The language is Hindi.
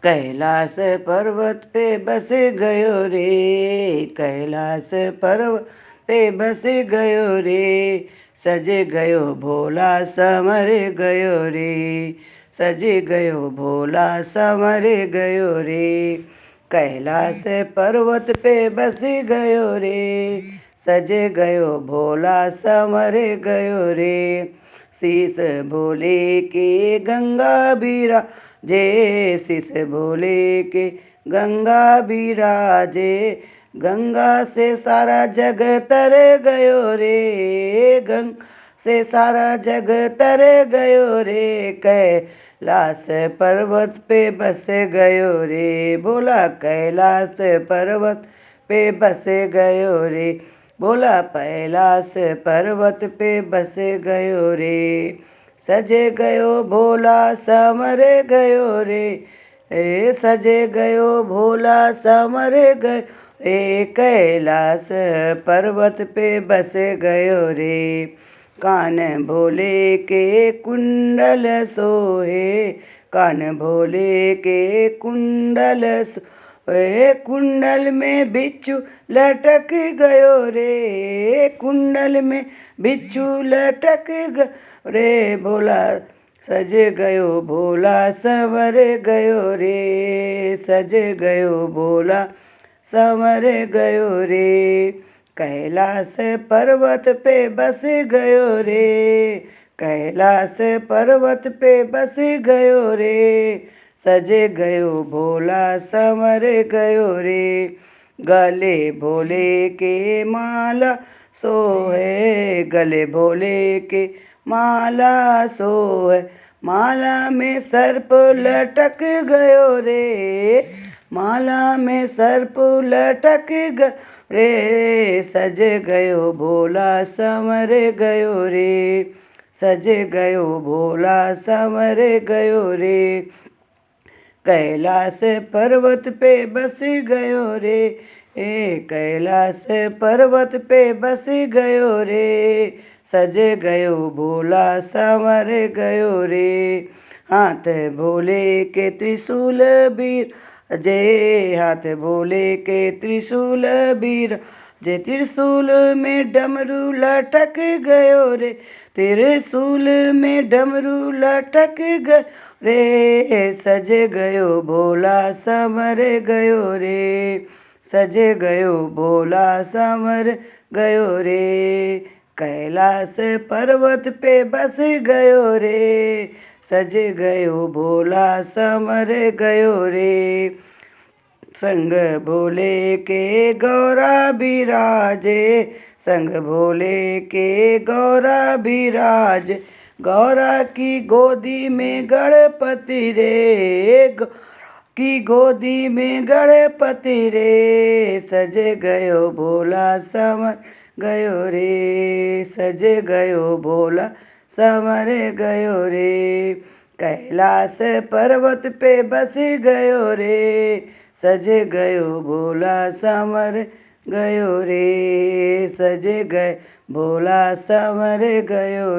कैलाश पर्वत पे बस गयो रे, कैलाश पर्वत पे बस गयो रे, सज गयो भोला समर गयो रे, सज गयो भोला समर गयो रे। कैलाश पर्वत पे बस गयो रे, सज गयो भोला समर गयो रे। शीस भोले के गंगा बीरा जय, शीस भोले के गंगा बिराजे, गंगा से सारा जग तर गयो रे, गंगा से सारा जग तर गयो रे। कैलाश पर्वत पे बस गयो रे, बोला कैलाश पर्वत पे बस गयो रे, बोला कैलाश पर्वत पे बस गयो रे। सजे गयो भोला समर गयो रे, ए सजे गयो भोला समर गयो रे, कैलाश पर्वत पे बस गयो रे। कान भोले के कुंडल सोहे, कान भोले के कुंडल सोहे, कुंडल में बिच्छू लटक गयो रे, कुंडल में बिच्छू लटक गयो रे, भोला सज गयो भोला संवर गयो रे, सज गयो भोला संवर गयो रे। कैलाश पर्वत पे बस गयो रे, कैलाश पर्वत पे बस गयो रे, सज गयो भोला संवर गयो रे। गले भोले के माला सोहे, गले भोले के माला सोहे, माला में सर्प लटक गयो रे, माला में सर्प लटक गयो रे, सज गयो भोला संवर गयो रे, सज गयो भोला संवर गयो रे। कैलाश पर्वत पे बस गयो रे, ए कैलाश पर्वत पे बस गयो रे, सज गयो भोला संवर गयो रे। हाथ भोले के त्रिशूल बीर जय, हाथ भोले के त्रिशूल बीर जय, त्रिशूल में डमरू लटक गयो रे, त्रिशूल में डमरू लटक गयो रे, सज गयो भोला संवर गयो रे, सज गयो भोला संवर गयो रे। कैलाश पर्वत पे बस गयो रे, सज गयो भोला संवर गयो रे। संग भोले के गौरा बिराजे, संग भोले के गौरा बिराज, गौरा की गोदी में गणपति रे, की गोदी में गणपति रे, सज गयो भोला संवर गयो रे, सज गयो भोला संवर गयो रे। कैलाश पर्वत पे बस गयो रे, सज गयो भोला संवर गयो रे, सज गए भोला संवर गयो।